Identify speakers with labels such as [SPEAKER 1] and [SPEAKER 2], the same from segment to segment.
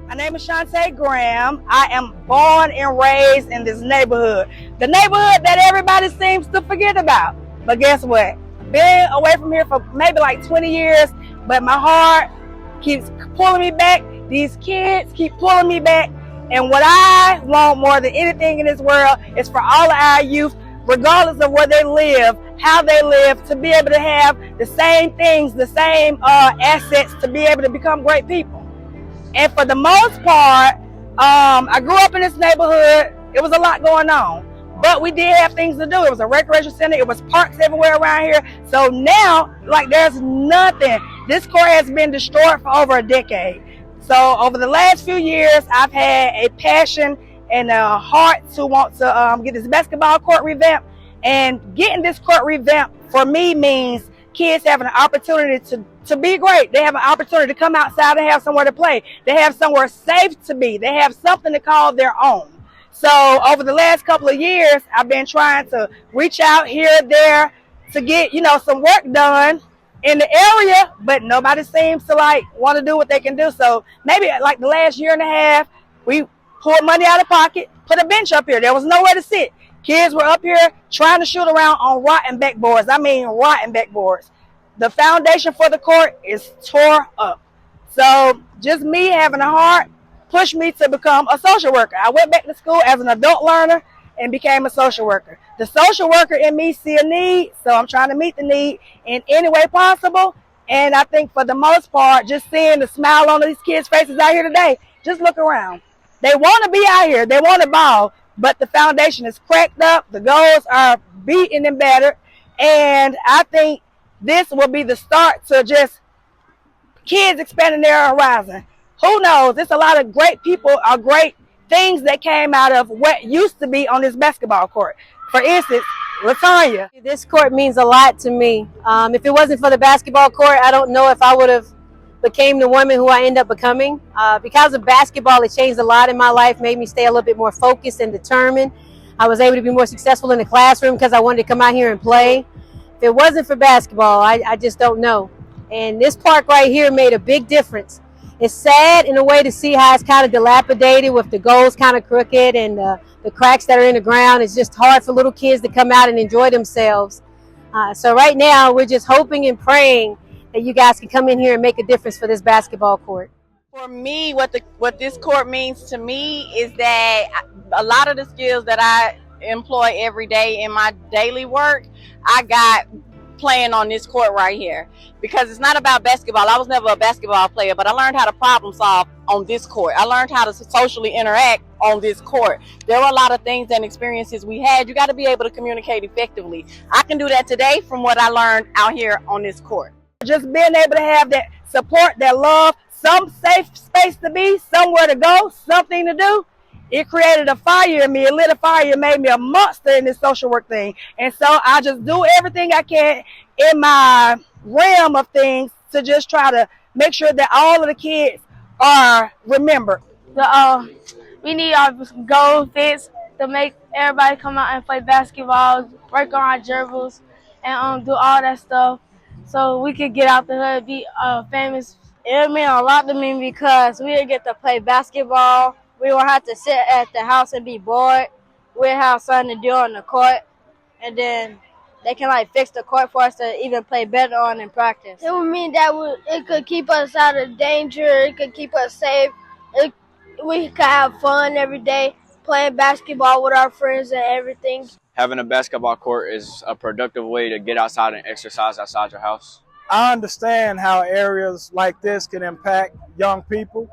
[SPEAKER 1] My name is Shantae Graham. I am born and raised in this neighborhood. The neighborhood that everybody seems to forget about. But guess what? Been away from here for maybe like 20 years, but my heart keeps pulling me back. These kids keep pulling me back. And what I want more than anything in this world is for all of our youth, regardless of where they live, how they live, to be able to have the same things, the same assets to be able to become great people. And for the most part, I grew up in this neighborhood. It was a lot going on, but we did have things to do. It was a recreation center. It was parks everywhere around here. So now, like, there's nothing. This court has been destroyed for over a decade. So over the last few years, I've had a passion and a heart to want to get this basketball court revamped. And getting this court revamped for me means kids having an opportunity to be great. They have an opportunity to come outside and have somewhere to play. They have somewhere safe to be. They have something to call their own. So over the last couple of years, I've been trying to reach out here and there to get, some work done in the area, but nobody seems to want to do what they can do. So maybe like the last year and a half, we pulled money out of pocket, put a bench up here. There was nowhere to sit. Kids were up here trying to shoot around on rotten backboards. I mean, rotten backboards. The foundation for the court is tore up. So just me having a heart pushed me to become a social worker. I went back to school as an adult learner and became a social worker. The social worker in me see a need, so I'm trying to meet the need in any way possible. And I think for the most part, just seeing the smile on these kids' faces out here today, just look around. They want to be out here. They want to ball, but the foundation is cracked up. The goals are beaten and battered. And I think this will be the start to just kids expanding their horizon. Who knows? There's a lot of great people or great things that came out of what used to be on this basketball court. For instance, Latanya.
[SPEAKER 2] This court means a lot to me. If it wasn't for the basketball court, I don't know if I would have became the woman who I end up becoming. Because of basketball, it changed a lot in my life, made me stay a little bit more focused and determined. I was able to be more successful in the classroom because I wanted to come out here and play. If it wasn't for basketball, I just don't know. And this park right here made a big difference. It's sad in a way to see how it's kind of dilapidated with the goals kind of crooked and the cracks that are in the ground. It's just hard for little kids to come out and enjoy themselves. So right now, we're just hoping and praying that you guys can come in here and make a difference for this basketball court.
[SPEAKER 3] For me, what this court means to me is that a lot of the skills that I employ every day in my daily work, I got playing on this court right here. Because it's not about basketball. I was never a basketball player, but I learned how to problem solve on this court. I learned how to socially interact on this court. There were a lot of things and experiences we had. You got to be able to communicate effectively. I can do that today from what I learned out here on this court.
[SPEAKER 1] Just being able to have that support, that love, some safe space to be, somewhere to go, something to do. It created a fire in me. It lit a fire. It made me a monster in this social work thing. And so I just do everything I can in my realm of things to just try to make sure that all of the kids are remembered.
[SPEAKER 4] We need our goal fits to make everybody come out and play basketball, work on our dribbles, and do all that stuff so we could get out the hood, be famous.
[SPEAKER 5] It meant a lot to me because we would get to play basketball. We won't have to sit at the house and be bored. We'll have something to do on the court, and then they can fix the court for us to even play better on in practice.
[SPEAKER 6] It would mean that it could keep us out of danger. It could keep us safe. We could have fun every day playing basketball with our friends and everything.
[SPEAKER 7] Having a basketball court is a productive way to get outside and exercise outside your house.
[SPEAKER 8] I understand how areas like this can impact young people.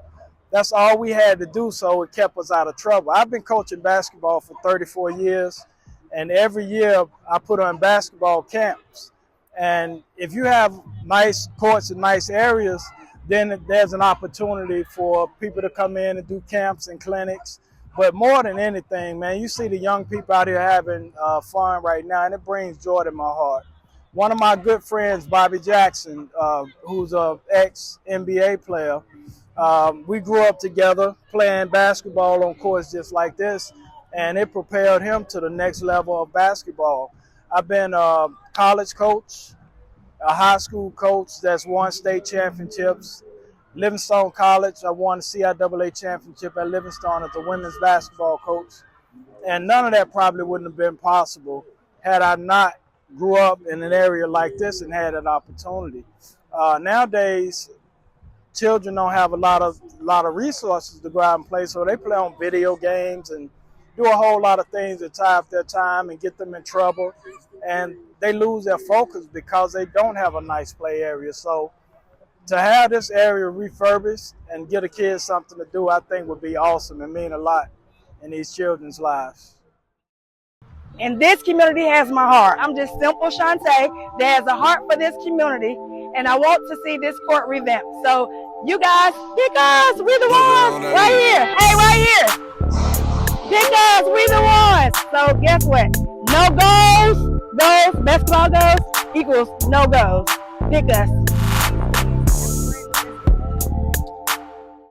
[SPEAKER 8] That's all we had to do, so it kept us out of trouble. I've been coaching basketball for 34 years, and every year I put on basketball camps. And if you have nice courts and nice areas, then there's an opportunity for people to come in and do camps and clinics. But more than anything, man, you see the young people out here having fun right now, and it brings joy to my heart. One of my good friends, Bobby Jackson, who's an ex-NBA player, we grew up together playing basketball on courts just like this, and it propelled him to the next level of basketball. I've been a college coach, a high school coach that's won state championships, Livingstone College. I won the CIAA championship at Livingstone as a women's basketball coach. And none of that probably wouldn't have been possible had I not grew up in an area like this and had that opportunity. Nowadays, children don't have a lot of resources to go out and play, so they play on video games and do a whole lot of things that tie up their time and get them in trouble, and they lose their focus because they don't have a nice play area. So to have this area refurbished and get a kid something to do, I think would be awesome and mean a lot in these children's lives.
[SPEAKER 1] And this community has my heart. I'm just simple Shantae that has a heart for this community, and I want to see this court revamped. So you guys, pick us, we the ones, right here. Hey, right here. Pick us, we the ones. So guess what? No goals, basketball goals equals no goals. Pick us.